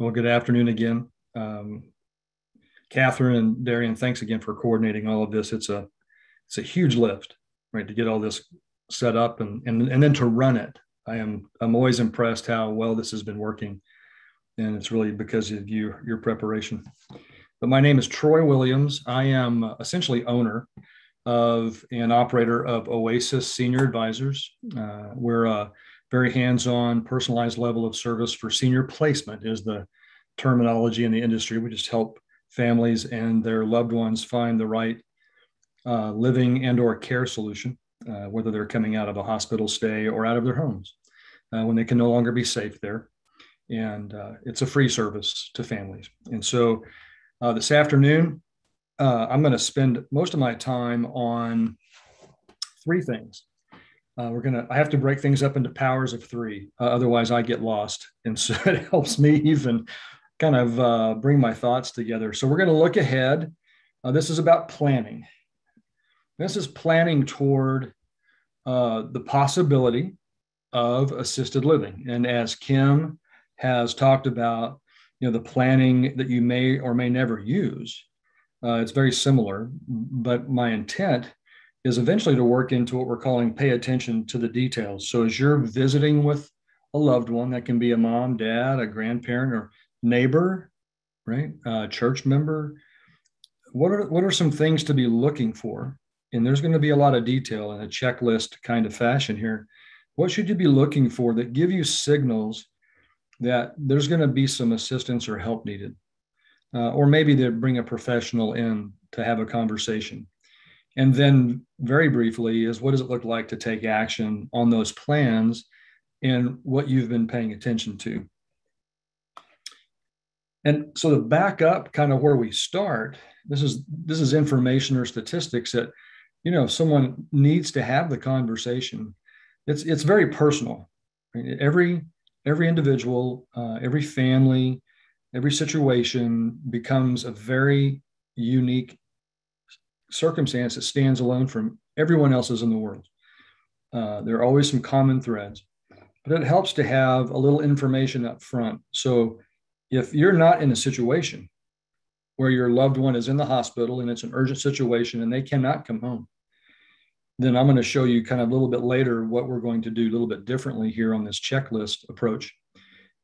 Well, good afternoon again. Catherine and Darian, thanks again for coordinating all of this. It's a huge lift, right, to get all this set up and then to run it. I'm always impressed how well this has been working, and it's really because of your preparation. But my name is Troy Williams. I am essentially owner of and operator of Oasis Senior Advisors. We're a very hands-on, personalized level of service for senior placement is the terminology in the industry. We just help families and their loved ones find the right living and or care solution, whether they're coming out of a hospital stay or out of their homes when they can no longer be safe there. And it's a free service to families. And so this afternoon, I'm going to spend most of my time on three things. I have to break things up into powers of three. Otherwise I get lost. And so it helps me even kind of bring my thoughts together. So we're going to look ahead. This is about planning. This is planning toward the possibility of assisted living. And as Kim has talked about, the planning that you may or may never use, it's very similar, but my intent is eventually to work into what we're calling pay attention to the details. So as you're visiting with a loved one, that can be a mom, dad, a grandparent, or neighbor, right? Church member. What are some things to be looking for? And there's going to be a lot of detail in a checklist kind of fashion here. What should you be looking for that give you signals that there's going to be some assistance or help needed? Or maybe they bring a professional in to have a conversation. And then very briefly is what does it look like to take action on those plans and what you've been paying attention to? And so to back up kind of where we start, this is information or statistics that, if someone needs to have the conversation, it's very personal. Right? Every individual, every family, every situation becomes a very unique circumstance that stands alone from everyone else's in the world. There are always some common threads, but it helps to have a little information up front. So if you're not in a situation where your loved one is in the hospital and it's an urgent situation and they cannot come home, then I'm going to show you kind of a little bit later what we're going to do a little bit differently here on this checklist approach.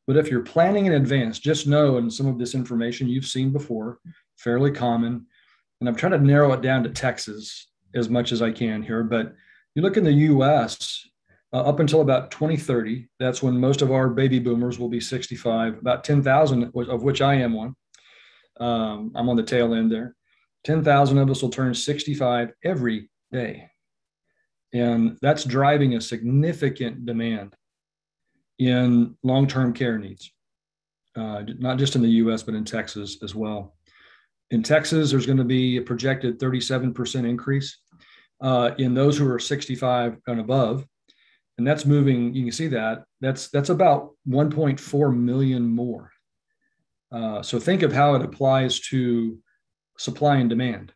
But if you're planning in advance, just know, and some of this information you've seen before, fairly common, and I'm trying to narrow it down to Texas as much as I can here, but you look in the US, up until about 2030, that's when most of our baby boomers will be 65, about 10,000 of which I am one. I'm on the tail end there. 10,000 of us will turn 65 every day. And that's driving a significant demand in long-term care needs, not just in the US, but in Texas as well. In Texas, there's going to be a projected 37% increase in those who are 65 and above. And that's moving, you can see that's about 1.4 million more. So think of how it applies to supply and demand.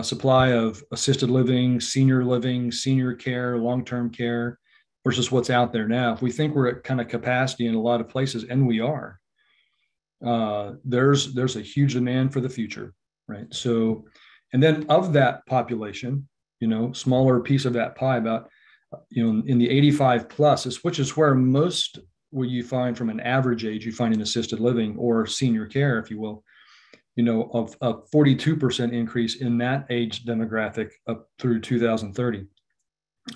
Supply of assisted living, senior care, long-term care versus what's out there now. If we think we're at kind of capacity in a lot of places, and we are, there's a huge demand for the future, right? So, and then of that population, smaller piece of that pie, about, in the 85 plus, which is where most, what you find from an average age, you find in assisted living or senior care, if you will, of a 42% increase in that age demographic up through 2030.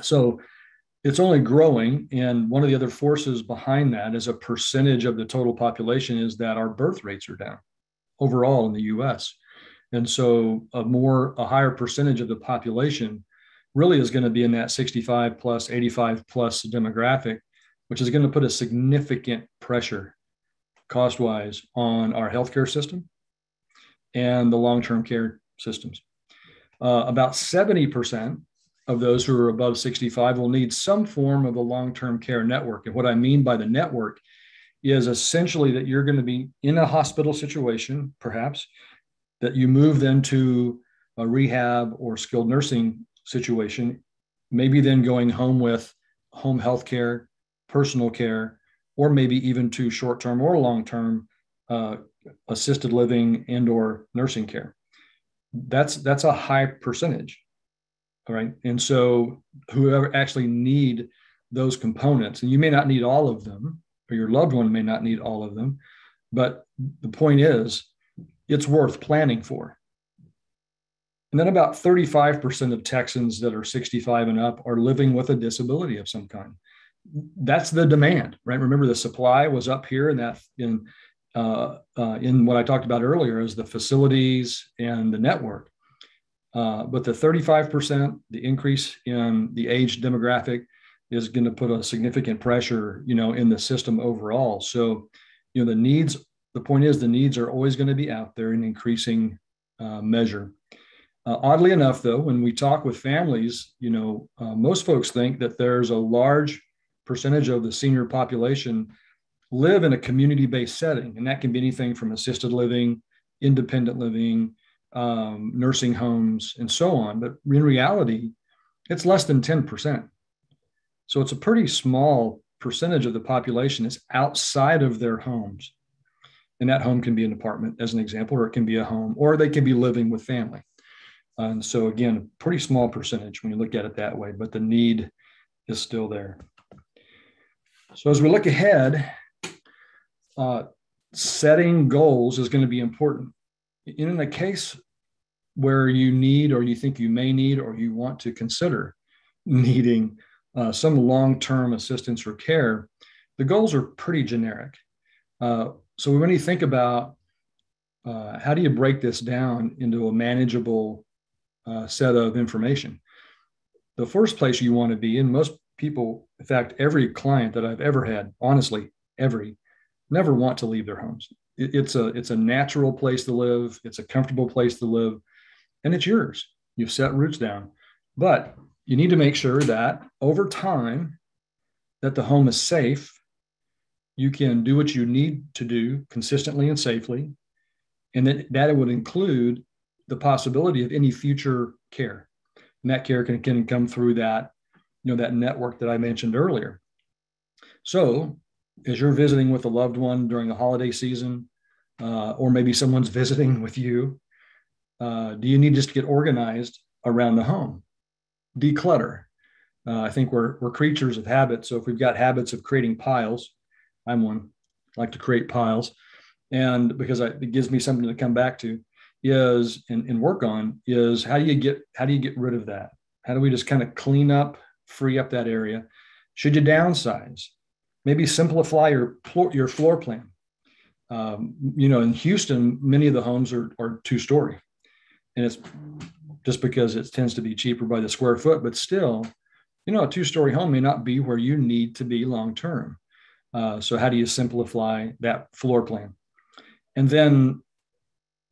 So it's only growing. And one of the other forces behind that as a percentage of the total population is that our birth rates are down overall in the US. And so a higher percentage of the population really is going to be in that 65 plus, 85 plus demographic, which is going to put a significant pressure cost-wise on our healthcare system and the long-term care systems. About 70% of those who are above 65 will need some form of a long-term care network. And what I mean by the network is essentially that you're going to be in a hospital situation, perhaps, that you move them to a rehab or skilled nursing situation, maybe then going home with home health care, personal care, or maybe even to short-term or long-term uh, assisted living and or nursing care. That's a high percentage. All right. And so whoever actually need those components, and you may not need all of them, or your loved one may not need all of them, but the point is it's worth planning for. And then about 35% of Texans that are 65 and up are living with a disability of some kind. That's the demand, right? Remember, the supply was up here in what I talked about earlier as the facilities and the network. But the 35%, the increase in the age demographic is going to put a significant pressure, in the system overall. So, the point is the needs are always going to be out there in increasing measure. Oddly enough, though, when we talk with families, most folks think that there's a large percentage of the senior population live in a community-based setting, and that can be anything from assisted living, independent living, nursing homes, and so on. But in reality, it's less than 10%. So it's a pretty small percentage of the population is outside of their homes. And that home can be an apartment, as an example, or it can be a home, or they can be living with family. And so again, a pretty small percentage when you look at it that way, but the need is still there. So as we look ahead, setting goals is going to be important. In the case where you need, or you think you may need, or you want to consider needing some long-term assistance or care, the goals are pretty generic. So when you think about how do you break this down into a manageable set of information, the first place you want to be, and most people, in fact, every client that I've ever had, honestly, never want to leave their homes. It's a natural place to live. It's a comfortable place to live, and it's yours. You've set roots down, but you need to make sure that over time that the home is safe. You can do what you need to do consistently and safely, and that it would include the possibility of any future care. And that care can come through that, that network that I mentioned earlier. So as you're visiting with a loved one during the holiday season, or maybe someone's visiting with you, do you need just to get organized around the home? Declutter. I think we're creatures of habit. So if we've got habits of creating piles, I'm one, I like to create piles. And because it gives me something to come back to and work on is how do you get rid of that? How do we just kind of clean up, free up that area? Should you downsize? Maybe simplify your floor plan. In Houston, many of the homes are 2-story, and it's just because it tends to be cheaper by the square foot, but still, a 2-story home may not be where you need to be long-term. So how do you simplify that floor plan? And then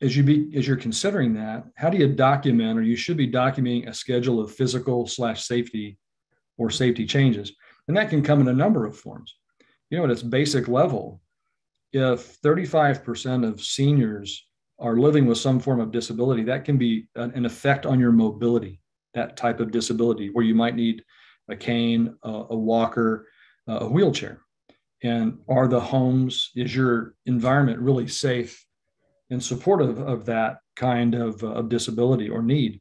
as you're considering that, how do you document, or you should be documenting a schedule of physical/safety or safety changes? And that can come in a number of forms. At its basic level, if 35% of seniors are living with some form of disability, that can be an effect on your mobility, that type of disability, where you might need a cane, a walker, a wheelchair. And is your environment really safe and supportive of that kind of disability or need?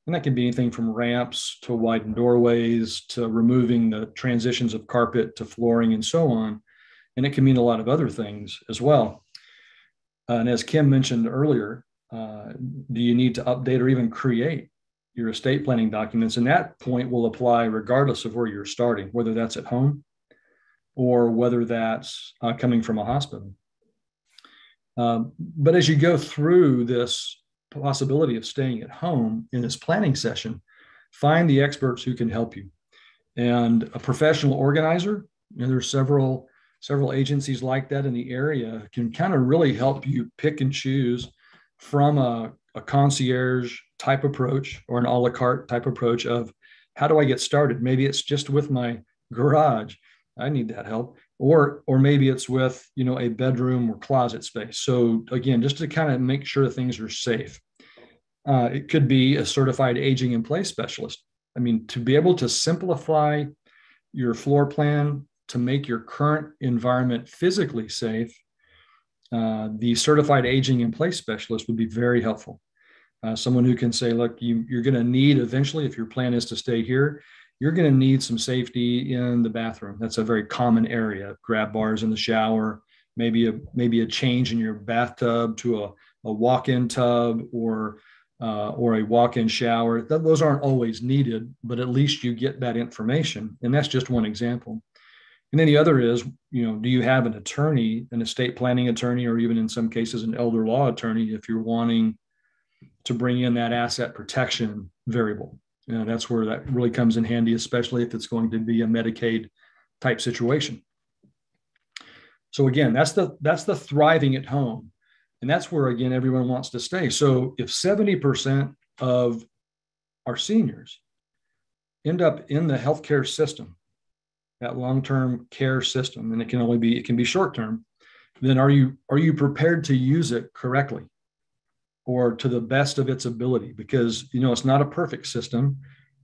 And that can be anything from ramps to widened doorways to removing the transitions of carpet to flooring and so on. And it can mean a lot of other things as well. And as Kim mentioned earlier, do you need to update or even create your estate planning documents? And that point will apply regardless of where you're starting, whether that's at home or whether that's coming from a hospital. But as you go through this possibility of staying at home in this planning session, find the experts who can help you. And a professional organizer, there's several agencies like that in the area, can kind of really help you pick and choose from a concierge type approach or an a la carte type approach of how do I get started? Maybe it's just with my garage. I need that help. Or maybe it's with, a bedroom or closet space. So again, just to kind of make sure things are safe. It could be a certified aging in place specialist. To be able to simplify your floor plan to make your current environment physically safe, the certified aging in place specialist would be very helpful. Someone who can say, look, you're going to need eventually, if your plan is to stay here, you're going to need some safety in the bathroom. That's a very common area. Grab bars in the shower, maybe a change in your bathtub to a walk-in tub or a walk-in shower. Those aren't always needed, but at least you get that information. And that's just one example. And then the other is, do you have an attorney, an estate planning attorney, or even in some cases an elder law attorney if you're wanting to bring in that asset protection variable? That's where that really comes in handy, especially if it's going to be a Medicaid type situation. So again, that's the thriving at home. And that's where, again, everyone wants to stay. So if 70% of our seniors end up in the healthcare system, that long-term care system, and it can be short-term, then are you prepared to use it correctly or to the best of its ability? Because, it's not a perfect system,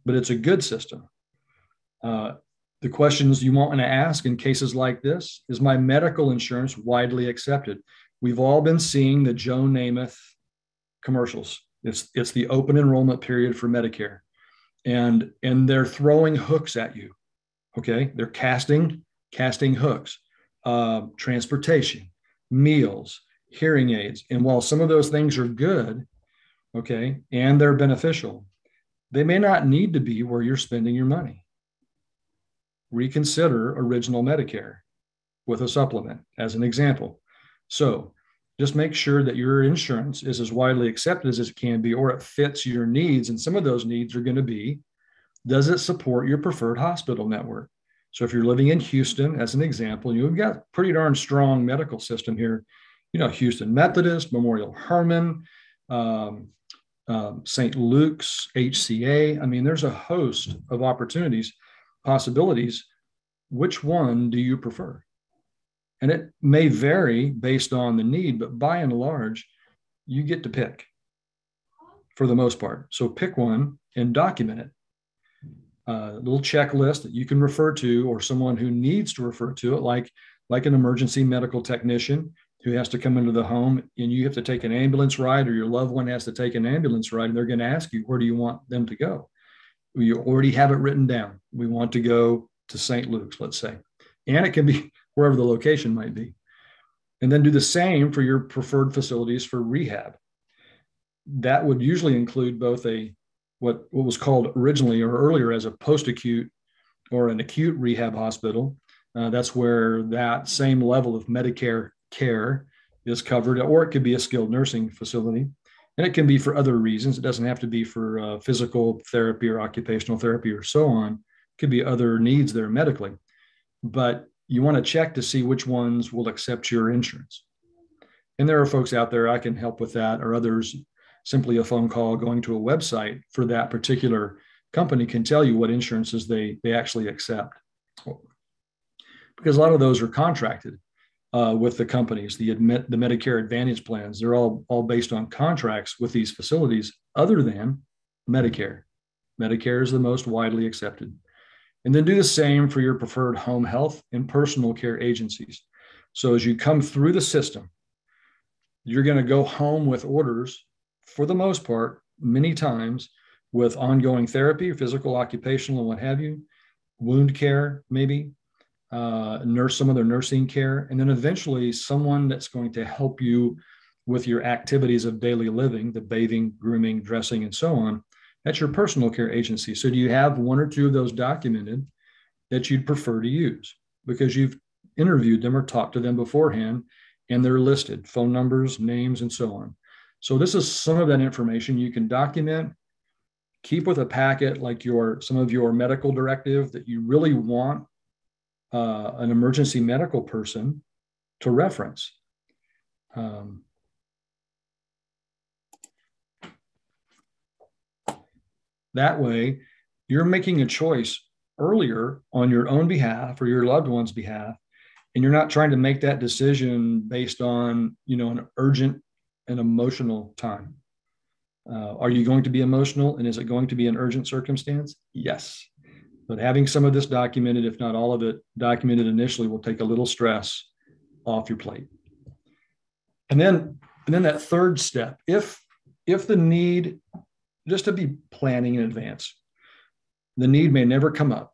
but it's a good system. The questions you want to ask in cases like this is my medical insurance widely accepted? We've all been seeing the Joe Namath commercials. It's the open enrollment period for Medicare, and they're throwing hooks at you. Okay, they're casting hooks, transportation, meals, hearing aids, and while some of those things are good, okay, and they're beneficial, they may not need to be where you're spending your money. Reconsider original Medicare with a supplement as an example. So just make sure that your insurance is as widely accepted as it can be, or it fits your needs. And some of those needs are going to be, does it support your preferred hospital network? So if you're living in Houston, as an example, you've got a pretty darn strong medical system here. Houston Methodist, Memorial Hermann, St. Luke's, HCA. I mean, there's a host of opportunities, possibilities. Which one do you prefer? And it may vary based on the need, but by and large, you get to pick for the most part. So pick one and document it. A little checklist that you can refer to, or someone who needs to refer to it, like an emergency medical technician who has to come into the home and you have to take an ambulance ride, or your loved one has to take an ambulance ride, and they're going to ask you, where do you want them to go? You already have it written down. We want to go to St. Luke's, let's say. And it can be wherever the location might be. And then do the same for your preferred facilities for rehab. That would usually include both what was called originally or earlier as a post-acute or an acute rehab hospital. That's where that same level of Medicare care is covered, or it could be a skilled nursing facility. And it can be for other reasons. It doesn't have to be for physical therapy or occupational therapy or so on. It could be other needs there medically. But you want to check to see which ones will accept your insurance. And there are folks out there I can help with that, or others, simply a phone call, going to a website for that particular company can tell you what insurances they actually accept. Because a lot of those are contracted with the companies, the Medicare Advantage plans. They're all based on contracts with these facilities other than Medicare. Medicare is the most widely accepted. And then do the same for your preferred home health and personal care agencies. So as you come through the system, you're going to go home with orders, for the most part, many times, with ongoing therapy, physical, occupational, and what have you, wound care, maybe, some other nursing care, and then eventually someone that's going to help you with your activities of daily living, the bathing, grooming, dressing, and so on. That's your personal care agency. So do you have one or two of those documented that you'd prefer to use because you've interviewed them or talked to them beforehand, and they're listed, phone numbers, names, and so on. So this is some of that information you can document, keep with a packet like some of your medical directive that you really want an emergency medical person to reference. That way, you're making a choice earlier on your own behalf or your loved one's behalf, and you're not trying to make that decision based on, an urgent and emotional time. Are you going to be emotional, and is it going to be an urgent circumstance? Yes. But having some of this documented, if not all of it documented initially, will take a little stress off your plate. And then that third step, if the need, just to be planning in advance, the need may never come up,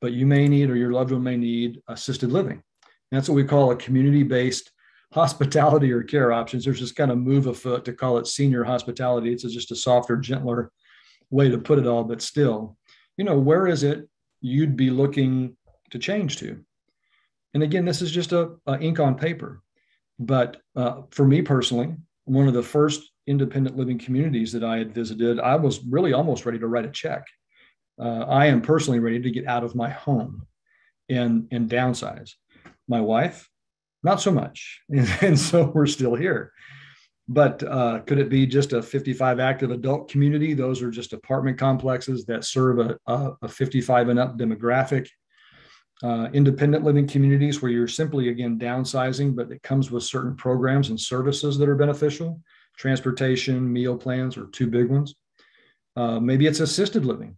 but you may need, or your loved one may need, assisted living. And that's what we call a community-based hospitality or care options. There's this kind of move afoot to call it senior hospitality. It's just a softer, gentler way to put it all, but still, where is it you'd be looking to change to? And again, this is just a ink on paper. But for me personally, one of the first independent living communities that I had visited, I was really almost ready to write a check. I am personally ready to get out of my home and downsize. My wife, not so much. And so we're still here. But could it be just a 55 active adult community? Those are just apartment complexes that serve a 55 and up demographic. Independent living communities where you're simply, again, downsizing, but it comes with certain programs and services that are beneficial. Transportation, meal plans are two big ones. Maybe it's assisted living.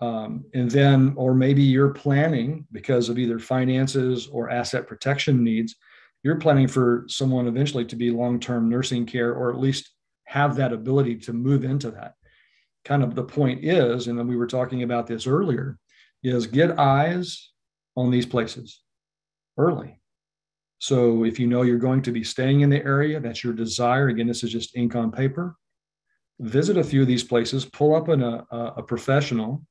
Or maybe you're planning, because of either finances or asset protection needs, you're planning for someone eventually to be long-term nursing care, or at least have that ability to move into that. Kind of the point is, and then we were talking about this earlier, is get eyes on these places early. So if you're going to be staying in the area, that's your desire. Again, this is just ink on paper. Visit a few of these places, pull up a professional.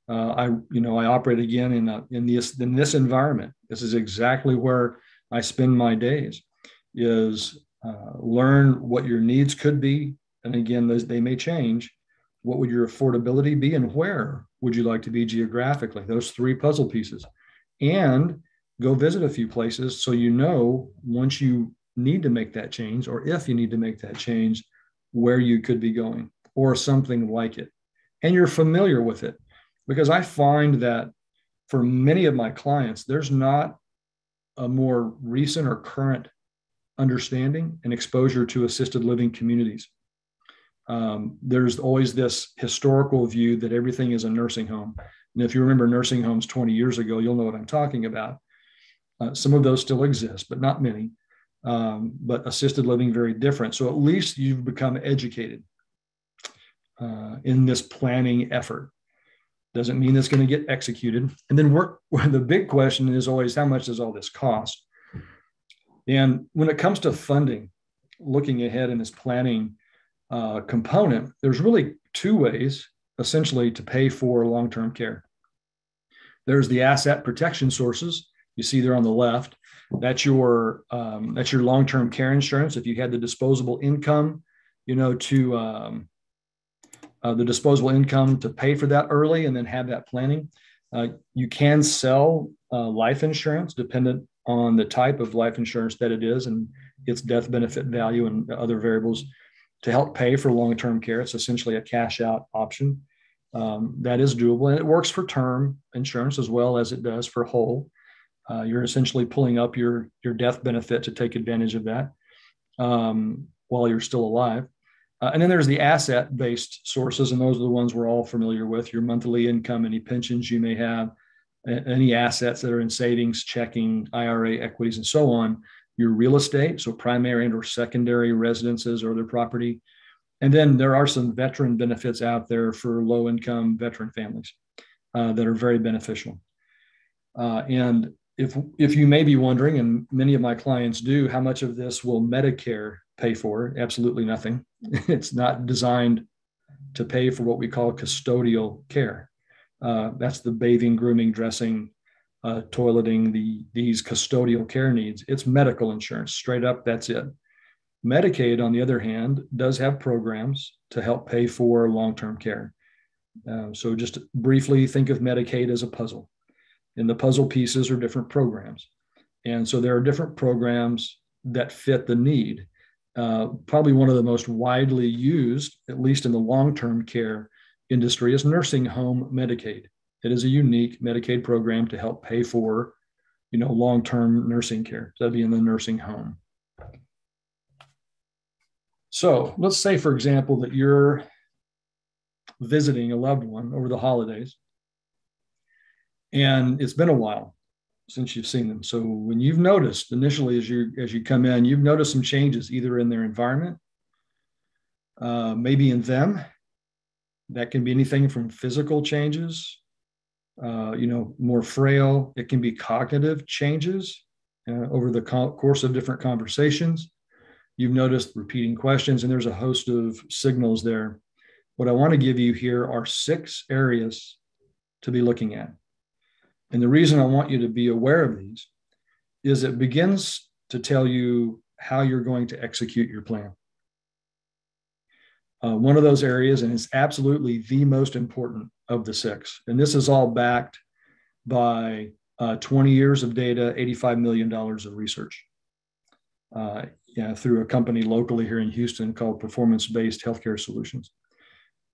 I operate again in this environment. This is exactly where I spend my days, is learn what your needs could be. And again, they may change. What would your affordability be, and where would you like to be geographically? Those three puzzle pieces. And go visit a few places so once you need to make that change, or if you need to make that change, where you could be going, or something like it. And you're familiar with it. Because I find that for many of my clients, there's not a more recent or current understanding and exposure to assisted living communities. There's always this historical view that everything is a nursing home. And if you remember nursing homes 20 years ago, you'll know what I'm talking about. Some of those still exist, but not many. But assisted living, very different. So at least you've become educated in this planning effort. Doesn't mean it's going to get executed. And then the big question is always, how much does all this cost? And when it comes to funding, looking ahead in this planning component, there's really two ways essentially to pay for long-term care. There's the asset protection sources you see there on the left. That's your long-term care insurance. If you had the disposable income, the disposable income to pay for that early and then have that planning. You can sell life insurance dependent on the type of life insurance that it is and its death benefit value and other variables to help pay for long-term care. It's essentially a cash out option. That is doable, and it works for term insurance as well as it does for whole. You're essentially pulling up your death benefit to take advantage of that while you're still alive. And then there's the asset-based sources, and those are the ones we're all familiar with: your monthly income, any pensions you may have, any assets that are in savings, checking, IRA, equities, and so on, your real estate, so primary and or secondary residences or other property. And then there are some veteran benefits out there for low-income veteran families that are very beneficial. And if you may be wondering, and many of my clients do, how much of this will Medicare pay for? Absolutely nothing. It's not designed to pay for what we call custodial care. That's the bathing, grooming, dressing, toileting, these custodial care needs. It's medical insurance, straight up, that's it. Medicaid, on the other hand, does have programs to help pay for long-term care. So just briefly, think of Medicaid as a puzzle. And the puzzle pieces are different programs. And so there are different programs that fit the need. Probably one of the most widely used, at least in the long-term care industry, is nursing home Medicaid. It is a unique Medicaid program to help pay for, long-term nursing care. That'd be in the nursing home. So let's say, for example, that you're visiting a loved one over the holidays, And it's been a while since you've seen them. So when you've noticed initially as you come in, you've noticed some changes either in their environment, maybe in them. That can be anything from physical changes, more frail. It can be cognitive changes over the course of different conversations. You've noticed repeating questions, and there's a host of signals there. What I want to give you here are 6 areas to be looking at. And the reason I want you to be aware of these is it begins to tell you how you're going to execute your plan. One of those areas, and it's absolutely the most important of the 6, and this is all backed by 20 years of data, $85 million of research through a company locally here in Houston called Performance-Based Healthcare Solutions.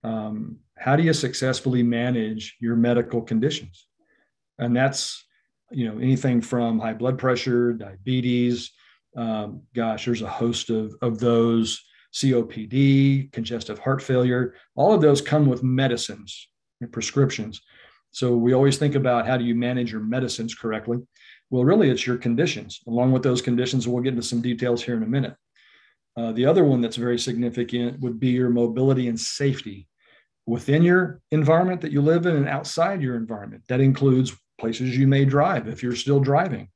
How do you successfully manage your medical conditions? And that's, anything from high blood pressure, diabetes, there's a host of those, COPD, congestive heart failure, all of those come with medicines and prescriptions. So we always think about how do you manage your medicines correctly? Well, really, it's your conditions. Along with those conditions, we'll get into some details here in a minute. The other one that's very significant would be your mobility and safety within your environment that you live in and outside your environment. That includes places you may drive if you're still driving.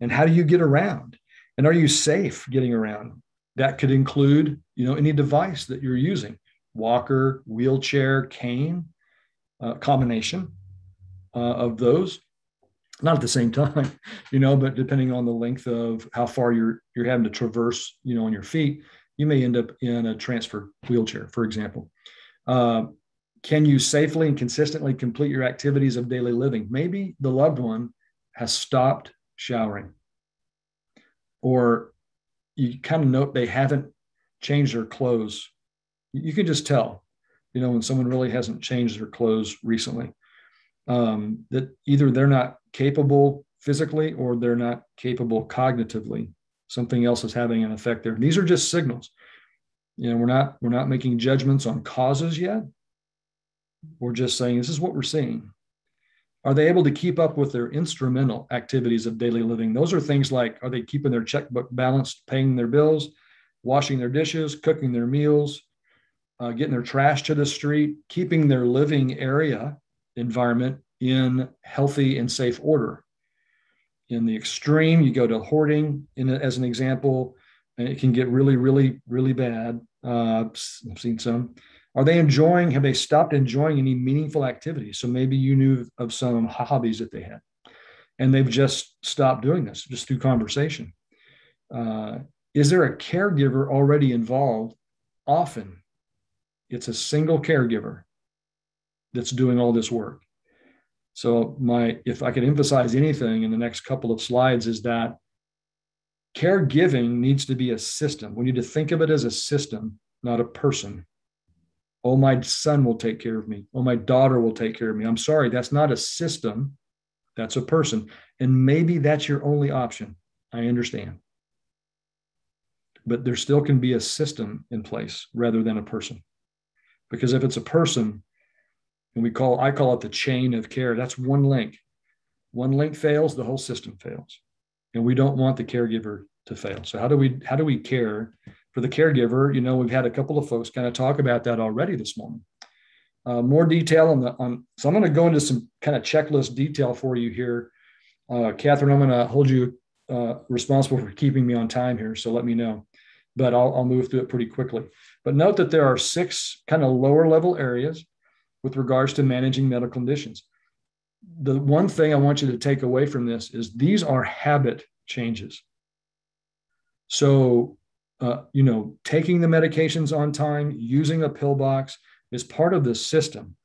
And how do you get around? And are you safe getting around? That could include, any device that you're using, walker, wheelchair, cane, combination of those. Not at the same time, but depending on the length of how far you're having to traverse, on your feet, you may end up in a transfer wheelchair, for example. Can you safely and consistently complete your activities of daily living? Maybe the loved one has stopped showering, or you kind of note they haven't changed their clothes. You can just tell, when someone really hasn't changed their clothes recently, that either they're not capable physically or they're not capable cognitively. Something else is having an effect there. These are just signals. We're not making judgments on causes yet. We're just saying this is what we're seeing. Are they able to keep up with their instrumental activities of daily living? Those are things like, are they keeping their checkbook balanced, paying their bills, washing their dishes, cooking their meals, getting their trash to the street, keeping their living area environment in healthy and safe order? In the extreme, you go to hoarding as an example, and it can get really, really, really bad. I've seen some. Have they stopped enjoying any meaningful activities? So maybe you knew of some hobbies that they had, and they've just stopped doing this just through conversation. Is there a caregiver already involved? Often it's a single caregiver that's doing all this work. So if I could emphasize anything in the next couple of slides is that caregiving needs to be a system. We need to think of it as a system, not a person. Oh, my son will take care of me. Oh, my daughter will take care of me. I'm sorry, that's not a system. That's a person. And maybe that's your only option. I understand. But there still can be a system in place rather than a person. Because if it's a person, and I call it the chain of care, that's one link. One link fails, the whole system fails. And we don't want the caregiver to fail. So how do we care for the caregiver? We've had a couple of folks kind of talk about that already this morning. More detail so I'm going to go into some kind of checklist detail for you here. Catherine, I'm going to hold you responsible for keeping me on time here, so let me know. But I'll move through it pretty quickly. But note that there are 6 kind of lower level areas with regards to managing medical conditions. The one thing I want you to take away from this is these are habit changes. So, taking the medications on time, using a pill box is part of the system.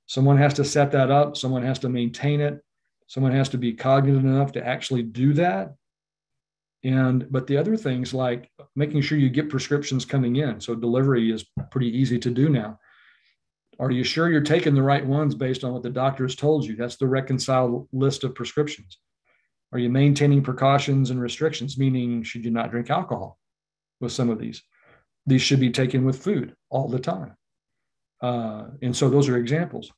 Someone has to set that up. Someone has to maintain it. Someone has to be cognizant enough to actually do that. But the other things like making sure you get prescriptions coming in. So delivery is pretty easy to do now. Are you sure you're taking the right ones based on what the doctor has told you? That's the reconciled list of prescriptions. Are you maintaining precautions and restrictions, meaning should you not drink alcohol with some of these? These should be taken with food all the time. And so those are examples.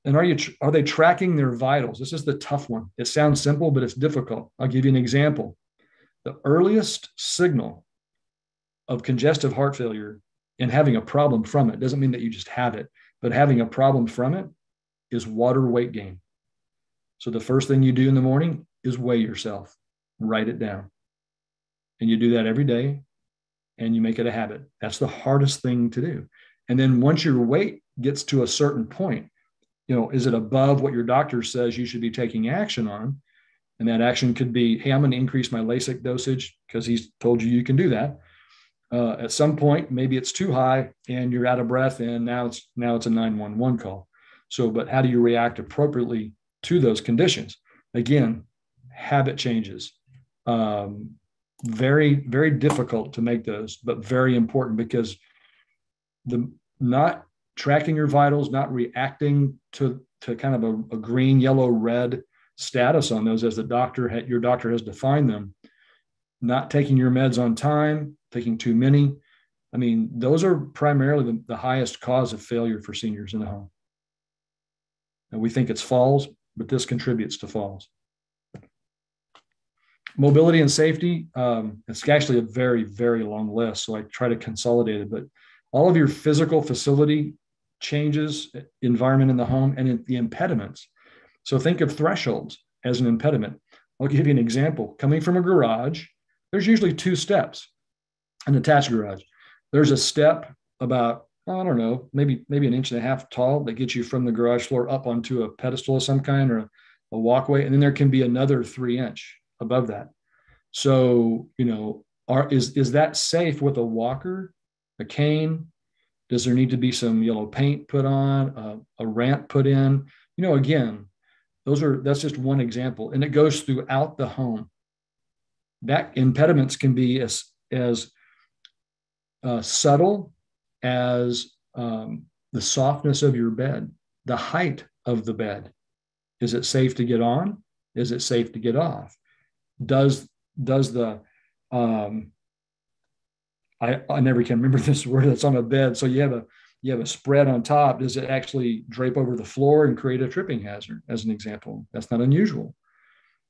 And are they tracking their vitals? This is the tough one. It sounds simple, but it's difficult. I'll give you an example. The earliest signal of congestive heart failure and having a problem from it doesn't mean that you just have it, but having a problem from it is water weight gain. So the first thing you do in the morning is weigh yourself, write it down. And you do that every day and you make it a habit. That's the hardest thing to do. And then once your weight gets to a certain point, is it above what your doctor says you should be taking action on? And that action could be, hey, I'm going to increase my Lasix dosage because he's told you can do that. At some point, maybe it's too high and you're out of breath, and now it's a 911 call. So, but how do you react appropriately to those conditions? Again, habit changes. Very, very difficult to make those, but very important, because not tracking your vitals, not reacting to kind of a green, yellow, red status on those as your doctor has defined them, not taking your meds on time, taking too many. I mean, those are primarily the highest cause of failure for seniors in the home. And we think it's falls, but this contributes to falls. Mobility and safety, it's actually a very, very long list, so I try to consolidate it, but all of your physical facility changes, environment in the home, and the impediments. So think of thresholds as an impediment. I'll give you an example. Coming from a garage, there's usually two steps. An attached garage. There's a step about, I don't know, maybe an inch and a half tall that gets you from the garage floor up onto a pedestal of some kind, or a walkway. And then there can be another 3-inch above that. So, is that safe with a walker, a cane? Does there need to be some yellow paint put on, a ramp put in? Again, that's just one example, and it goes throughout the home. That impediments can be as subtle as the softness of your bed, the height of the bed. Is it safe to get on? Is it safe to get off? Does the I never can remember this word that's on a bed. So you have a spread on top. Does it actually drape over the floor and create a tripping hazard, as an example? That's not unusual.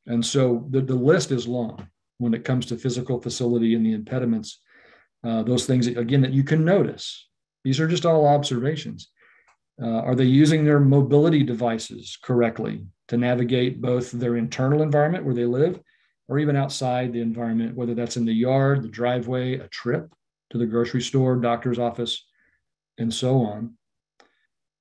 And so the list is long when it comes to physical facility and the impediments, those things, again, that you can notice. These are just all observations. Are they using their mobility devices correctly to navigate both their internal environment where they live, or even outside the environment, whether that's in the yard, the driveway, a trip to the grocery store, doctor's office, and so on?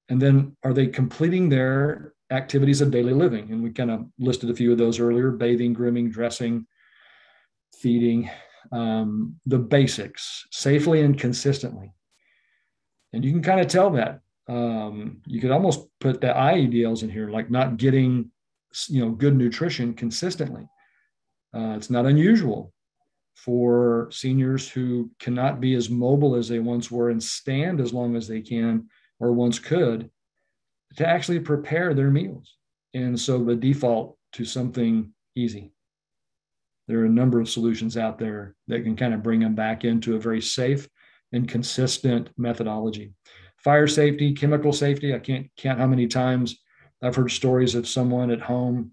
And then are they completing their activities of daily living? And we kind of listed a few of those earlier: bathing, grooming, dressing, feeding, the basics, safely and consistently. And you can kind of tell that. You could almost put the IEDLs in here, like not getting, good nutrition consistently. It's not unusual for seniors who cannot be as mobile as they once were and stand as long as they can or once could to actually prepare their meals. And so the default to something easy. There are a number of solutions out there that can kind of bring them back into a very safe and consistent methodology. Fire safety, chemical safety. I can't count how many times I've heard stories of someone at home,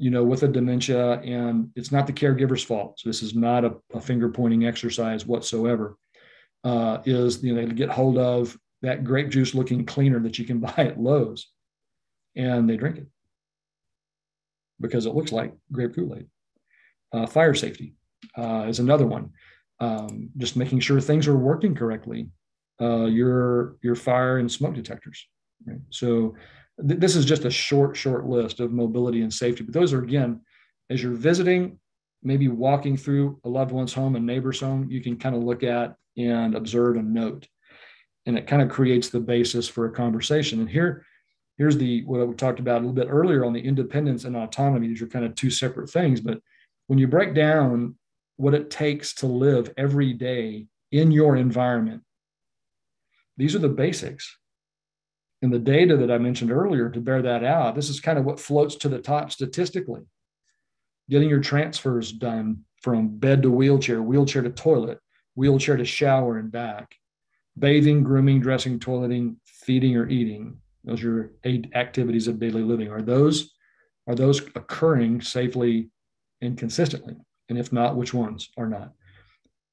with a dementia, and it's not the caregiver's fault. So this is not a finger pointing exercise whatsoever. They get hold of that grape juice looking cleaner that you can buy at Lowe's, and they drink it because it looks like grape Kool-Aid. Fire safety is another one. Just making sure things are working correctly. Your fire and smoke detectors. Right? So this is just a short list of mobility and safety. But those are, again, as you're visiting, maybe walking through a loved one's home, a neighbor's home, you can kind of look at and observe and note. And it kind of creates the basis for a conversation. And here's what we talked about a little bit earlier on the independence and autonomy. These are kind of two separate things. But when you break down what it takes to live every day in your environment, these are the basics. And the data that I mentioned earlier to bear that out, this is kind of what floats to the top statistically. Getting your transfers done from bed to wheelchair, wheelchair to toilet, wheelchair to shower and back, bathing, grooming, dressing, toileting, feeding or eating, Those are your 8 activities of daily living. Are those occurring safely and consistently? And if not, which ones are not?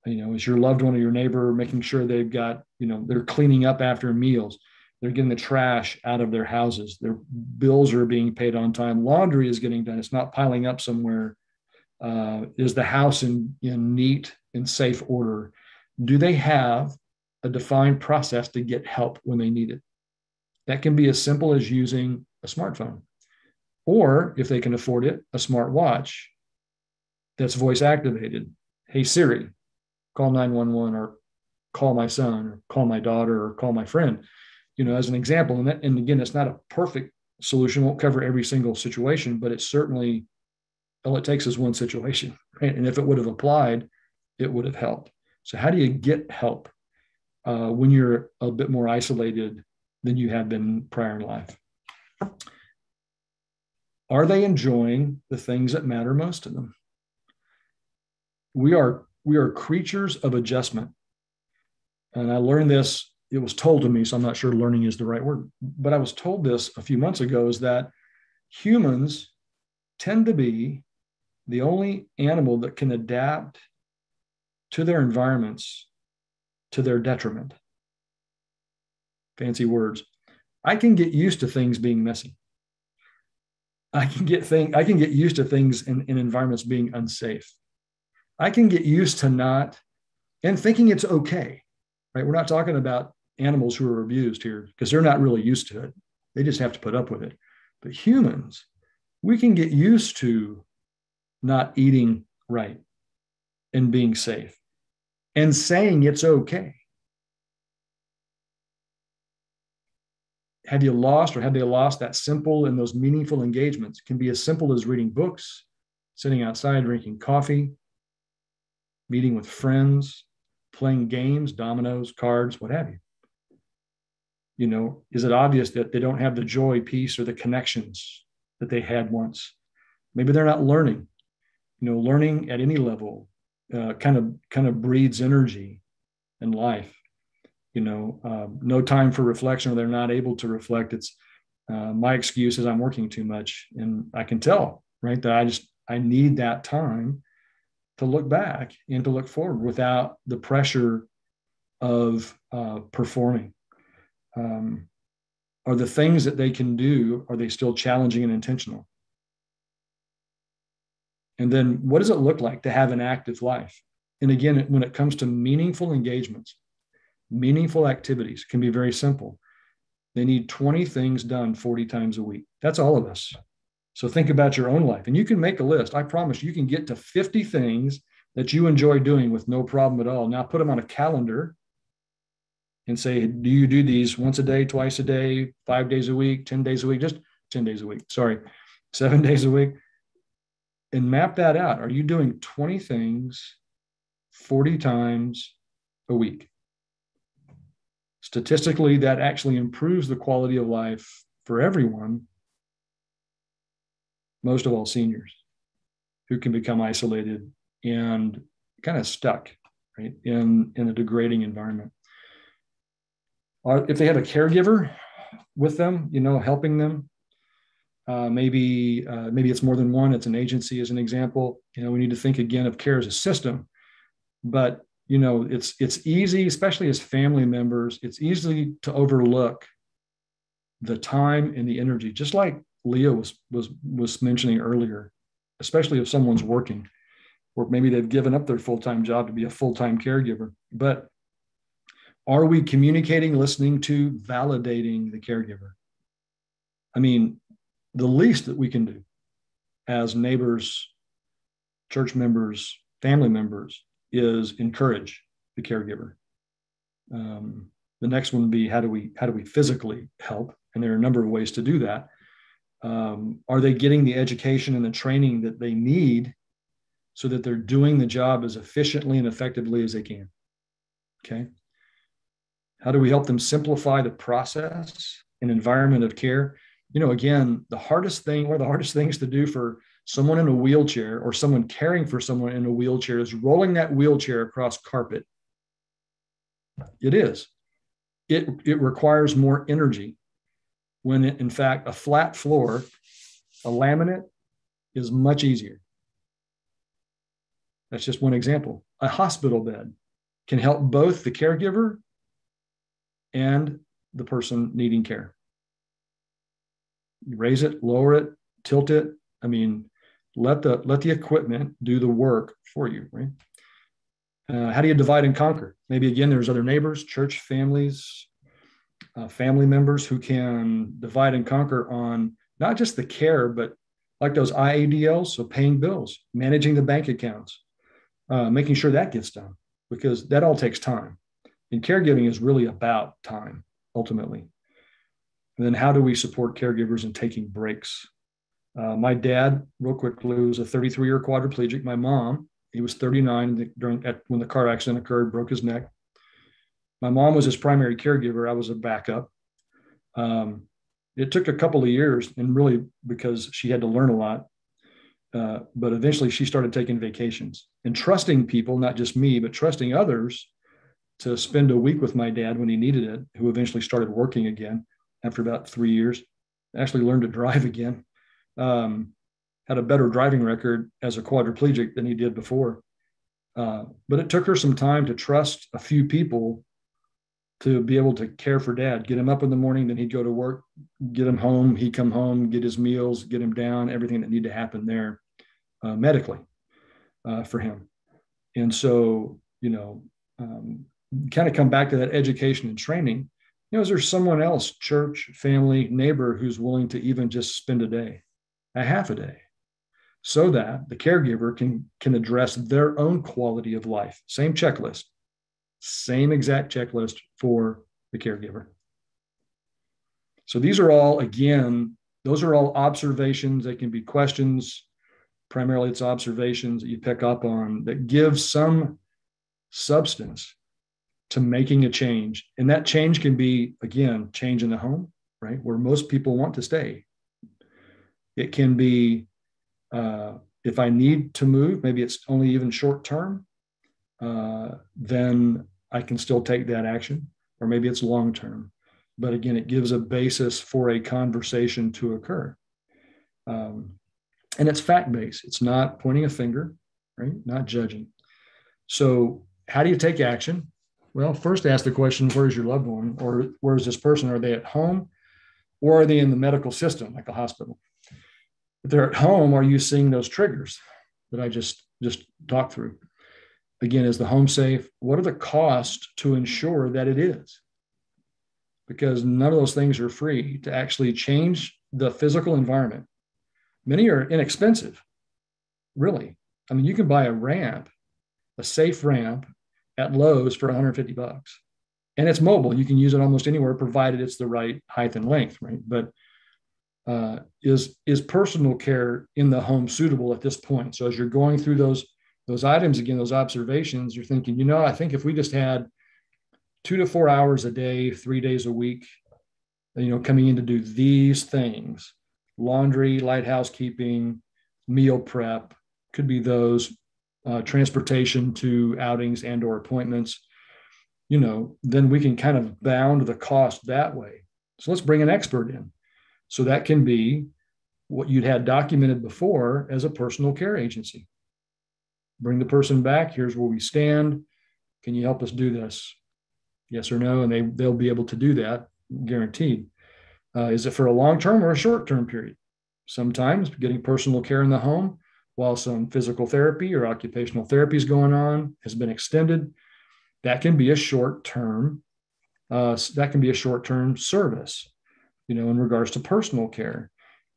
Is your loved one or your neighbor making sure they've got, they're cleaning up after meals, they're getting the trash out of their houses, their bills are being paid on time, laundry is getting done, it's not piling up somewhere, is the house in neat and safe order? Do they have a defined process to get help when they need it? That can be as simple as using a smartphone, or if they can afford it, a smartwatch that's voice activated. Hey Siri, call 911, or call my son, or call my daughter, or call my friend, as an example. And again, it's not a perfect solution, won't cover every single situation, but it's certainly, all it takes is one situation, right? And if it would have applied, it would have helped. So how do you get help when you're a bit more isolated than you have been prior in life? Are they enjoying the things that matter most to them? We are creatures of adjustment. And I learned this, it was told to me, so I'm not sure learning is the right word, but I was told this a few months ago, is that humans tend to be the only animal that can adapt to their environments to their detriment. Fancy words. I can get used to things being messy. I can get used to things in environments being unsafe. I can get used to not, and thinking it's okay, right? We're not talking about animals who are abused here, because they're not really used to it. They just have to put up with it. But humans, we can get used to not eating right and being safe and saying it's okay. Have they lost that simple and those meaningful engagements? It can be as simple as reading books, sitting outside, drinking coffee, meeting with friends, playing games, dominoes, cards, what have you. Is it obvious that they don't have the joy, peace, or the connections that they had once? Maybe they're not learning. Learning at any level kind of breeds energy and life. No time for reflection, or they're not able to reflect. It's my excuse is I'm working too much, and I can tell, right, that I need that time to look back and to look forward without the pressure of performing. Are the things that they can do, are they still challenging and intentional? And then what does it look like to have an active life? And again, when it comes to meaningful engagements, meaningful activities can be very simple. They need 20 things done 40 times a week. That's all of us. So think about your own life, and you can make a list. I promise you can get to 50 things that you enjoy doing with no problem at all. Now put them on a calendar and say, do you do these once a day, twice a day, 5 days a week, 10 days a week, just 10 days a week, 7 days a week, and map that out. Are you doing 20 things 40 times a week? Statistically, that actually improves the quality of life for everyone, most of all seniors, who can become isolated and kind of stuck, right, in a degrading environment. Or if they have a caregiver with them, helping them, maybe it's more than one. It's an agency, as an example. We need to think again of care as a system. But it's easy, especially as family members, it's easy to overlook the time and the energy, just like Leah was mentioning earlier, especially if someone's working, or maybe they've given up their full-time job to be a full-time caregiver. But are we communicating, listening to, validating the caregiver? I mean, the least that we can do as neighbors, church members, family members is encourage the caregiver. The next one would be, how do we physically help? And there are a number of ways to do that. Are they getting the education and the training that they need so that they're doing the job as efficiently and effectively as they can? Okay. How do we help them simplify the process and environment of care? Again, one of the hardest things to do for someone in a wheelchair, or someone caring for someone in a wheelchair, is rolling that wheelchair across carpet. It is. It requires more energy. when in fact, a flat floor, a laminate is much easier. That's just one example. A hospital bed can help both the caregiver and the person needing care. You raise it, lower it, tilt it. I mean, let the equipment do the work for you, right? How do you divide and conquer? Maybe again, there's other neighbors, church families, family members who can divide and conquer on not just the care, but like those IADLs, so paying bills, managing the bank accounts, making sure that gets done, because that all takes time. And caregiving is really about time, ultimately. And then how do we support caregivers in taking breaks? My dad, real quickly, was a 33-year quadriplegic. My mom, he was 39 when the car accident occurred, broke his neck. My mom was his primary caregiver. I was a backup. It took a couple of years, and really because she had to learn a lot. But eventually she started taking vacations and trusting people, not just me, but trusting others to spend a week with my dad when he needed it, who eventually started working again after about 3 years, actually learned to drive again. Had a better driving record as a quadriplegic than he did before. But it took her some time to trust a few people to be able to care for dad, get him up in the morning, then he'd go to work, get him home, he'd come home, get his meals, get him down, everything that needed to happen there medically for him. And so, kind of come back to that education and training. Is there someone else, church, family, neighbor, who's willing to even just spend a day, a half a day, so that the caregiver can address their own quality of life? Same checklist, same exact checklist for the caregiver. So these are all, again, those are all observations. They can be questions. Primarily, it's observations that you pick up on that give some substance to making a change. And that change can be, again, change in the home, right, where most people want to stay. It can be, if I need to move, maybe it's only even short term, then I can still take that action, or maybe it's long term. But again, it gives a basis for a conversation to occur. And it's fact-based. It's not pointing a finger, right? Not judging. So how do you take action? Well, first ask the question, where's your loved one? Or where's this person? Are they at home? Or are they in the medical system, like a hospital? If they're at home, are you seeing those triggers that I just talked through? Again, is the home safe? What are the costs to ensure that it is? Because none of those things are free to actually change the physical environment. Many are inexpensive, really. I mean, you can buy a ramp, a safe ramp at Lowe's for $150. And it's mobile. You can use it almost anywhere, provided it's the right height and length, right? But is personal care in the home suitable at this point? So as you're going through those items, again, those observations, you're thinking, I think if we just had 2 to 4 hours a day, 3 days a week, coming in to do these things, laundry, light housekeeping, meal prep, could be those, transportation to outings and or appointments, then we can kind of bound the cost that way. So let's bring an expert in. So that can be what you'd had documented before as a personal care agency. Bring the person back. Here's where we stand. Can you help us do this? Yes or no? And they'll be able to do that, guaranteed. Is it for a long-term or a short-term period? Sometimes getting personal care in the home while some physical therapy or occupational therapy is going on has been extended. That can be a short-term. That can be a short-term service, in regards to personal care.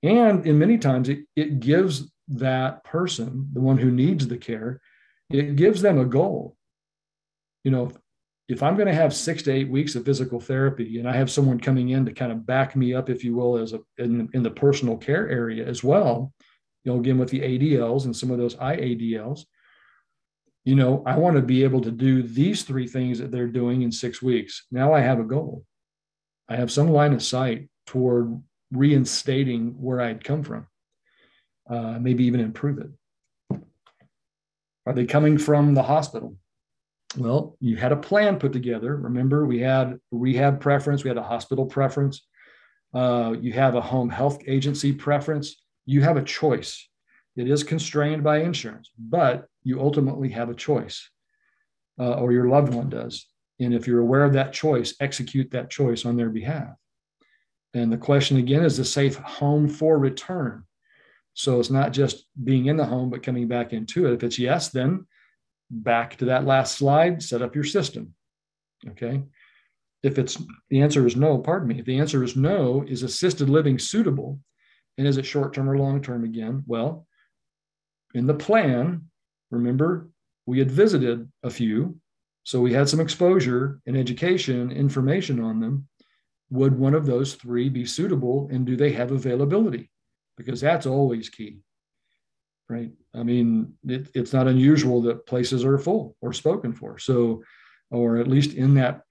And in many times, it gives that person, the one who needs the care, it gives them a goal. If I'm going to have 6 to 8 weeks of physical therapy and I have someone coming in to kind of back me up, if you will, in the personal care area as well, again, with the ADLs and some of those IADLs, I want to be able to do these 3 things that they're doing in 6 weeks. Now I have a goal. I have some line of sight toward reinstating where I'd come from, maybe even improve it. Are they coming from the hospital? Well, you had a plan put together. Remember, we had rehab preference, we had a hospital preference. you have a home health agency preference, you have a choice. It is constrained by insurance, but you ultimately have a choice, or your loved one does. And if you're aware of that choice, execute that choice on their behalf. And the question again is the safe home for return. So it's not just being in the home, but coming back into it. If it's yes, then back to that last slide, set up your system. Okay. If the answer is no, pardon me. If the answer is no, is assisted living suitable? And is it short-term or long-term again? Well, in the plan, remember, we had visited a few. So we had some exposure and education, information on them. Would one of those three be suitable, and do they have availability? Because that's always key, right? I mean, it's not unusual that places are full or spoken for. So, or at least in that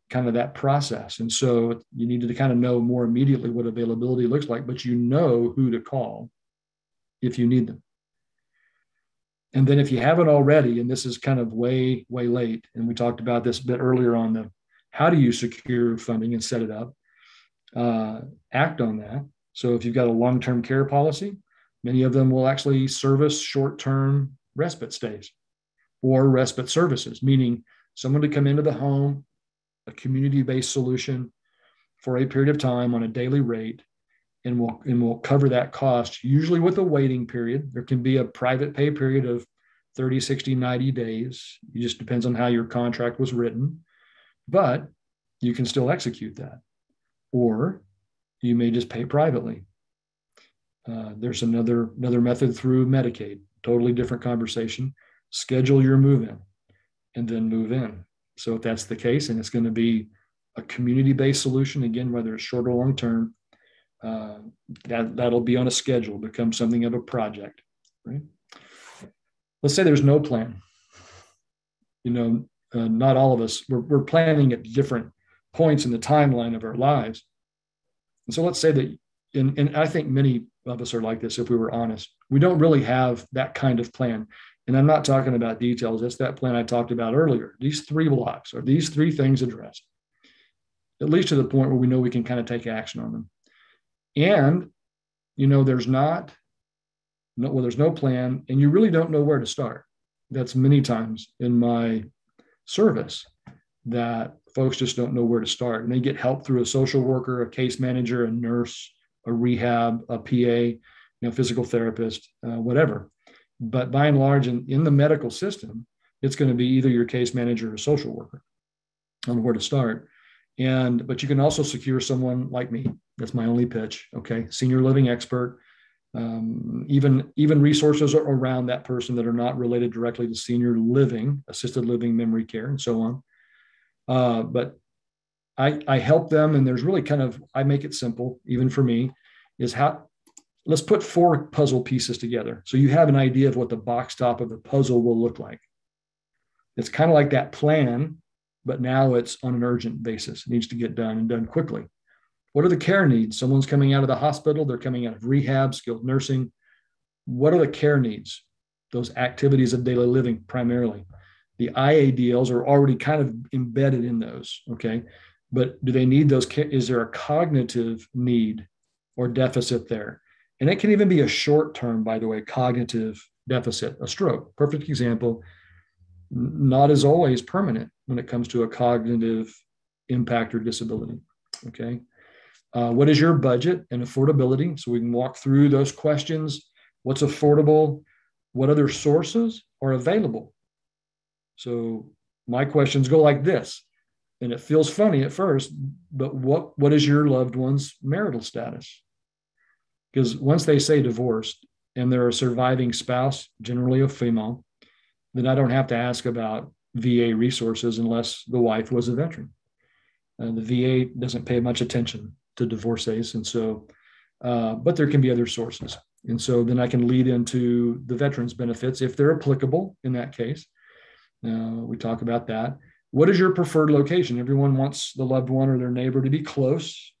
kind of that process. And so you need to kind of know more immediately what availability looks like, but you know who to call if you need them. And then if you haven't already, and this is kind of way, way late, and we talked about this a bit earlier on the how do you secure funding and set it up, act on that. So if you've got a long-term care policy, many of them will actually service short-term respite stays or respite services, meaning someone to come into the home, a community-based solution for a period of time on a daily rate, and we'll cover that cost, usually with a waiting period. There can be a private pay period of 30, 60, 90 days. It just depends on how your contract was written, but you can still execute that. Or you may just pay privately. There's another method through Medicaid, totally different conversation. Schedule your move-in and then move in. So if that's the case, and it's going to be a community-based solution, again, whether it's short or long-term, that'll be on a schedule, become something of a project, right? Let's say there's no plan. Not all of us, we're planning at different points in the timeline of our lives. And so let's say that, and I think many of us are like this, if we were honest, we don't really have that kind of plan. And I'm not talking about details. It's that plan I talked about earlier. These 3 blocks, or these 3 things addressed, at least to the point where we know we can kind of take action on them. And, there's no plan, and you really don't know where to start. That's many times in my service that folks just don't know where to start. And they get help through a social worker, a case manager, a nurse, a rehab, a PA, physical therapist, whatever. But by and large, in the medical system, it's going to be either your case manager or a social worker on where to start. But you can also secure someone like me. That's my only pitch. Okay. Senior living expert, even resources around that person that are not related directly to senior living, assisted living, memory care, and so on. But I help them, and there's really I make it simple, even for me, is let's put 4 puzzle pieces together. So you have an idea of what the box top of the puzzle will look like. It's kind of like that plan, but now it's on an urgent basis. It needs to get done, and done quickly. What are the care needs? Someone's coming out of the hospital. They're coming out of rehab, skilled nursing. What are the care needs? Those activities of daily living primarily. The IADLs are already kind of embedded in those, okay? But do they need those? Is there a cognitive need or deficit there? And it can even be a short-term, by the way, cognitive deficit, a stroke. Perfect example. Not as always permanent when it comes to a cognitive impact or disability, okay? What is your budget and affordability? So we can walk through those questions. What's affordable? What other sources are available? So my questions go like this, and it feels funny at first, but what is your loved one's marital status? Because once they say divorced and they're a surviving spouse, generally a female, then I don't have to ask about VA resources unless the wife was a veteran. The VA doesn't pay much attention to divorcees, and so, but there can be other sources. And so then I can lead into the veterans benefits if they're applicable in that case. We talk about that. What is your preferred location? Everyone wants the loved one or their neighbor to be close.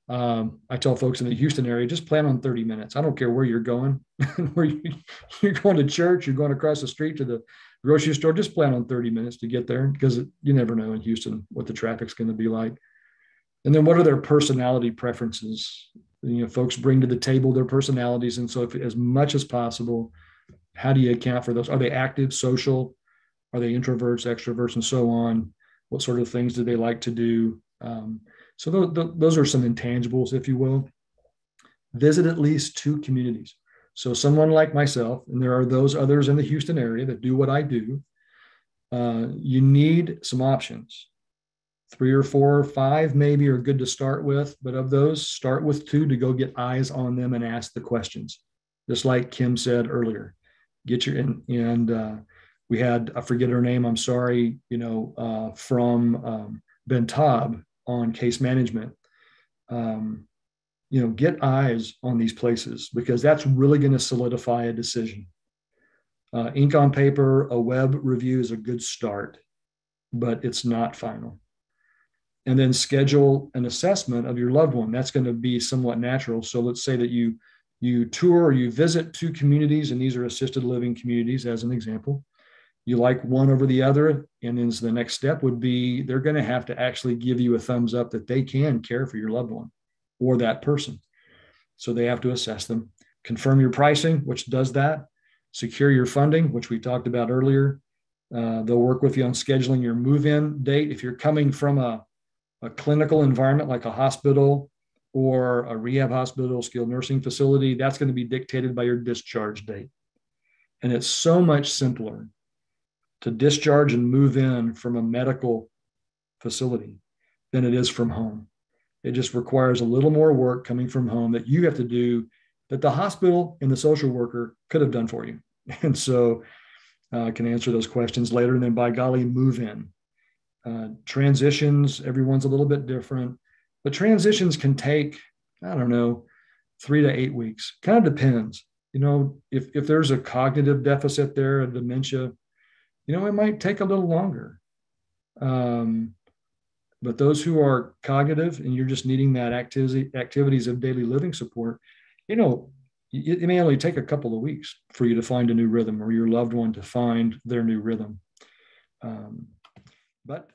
I tell folks in the Houston area, just plan on 30 minutes. I don't care where you're going, you're going to church, you're going across the street to the grocery store, just plan on 30 minutes to get there, because you never know in Houston what the traffic's going to be like. And then what are their personality preferences? Folks bring to the table their personalities. And so if, as much as possible, how do you account for those? Are they active, social? Are they introverts, extroverts, and so on? What sort of things do they like to do? So those are some intangibles, if you will. Visit at least 2 communities. So someone like myself, and there are those others in the Houston area that do what I do, you need some options. 3 or 4 or 5 maybe are good to start with, but of those, start with 2 to go get eyes on them and ask the questions. Just like Kim said earlier, get your, and we had, I forget her name, I'm sorry, from Ben Taub on case management. Get eyes on these places, because that's really going to solidify a decision. Ink on paper, a web review is a good start, but it's not final. And then schedule an assessment of your loved one. That's going to be somewhat natural. So let's say that you tour or you visit 2 communities, and these are assisted living communities as an example. You like one over the other, and then the next step would be they're going to have to actually give you a thumbs up that they can care for your loved one or that person. So they have to assess them. Confirm your pricing, which does that. Secure your funding, which we talked about earlier. They'll work with you on scheduling your move-in date. If you're coming from a clinical environment like a hospital or a rehab hospital, skilled nursing facility, that's going to be dictated by your discharge date. And it's so much simpler to discharge and move in from a medical facility than it is from home. It just requires a little more work coming from home that you have to do that the hospital and the social worker could have done for you. And so I can answer those questions later. And then by golly, move in. Transitions, everyone's a little bit different, but transitions can take, 3 to 8 weeks. Kind of depends. If there's a cognitive deficit there, a dementia, it might take a little longer. But those who are cognitive and you're just needing that activities of daily living support, it may only take a couple of weeks for you to find a new rhythm, or your loved one to find their new rhythm. But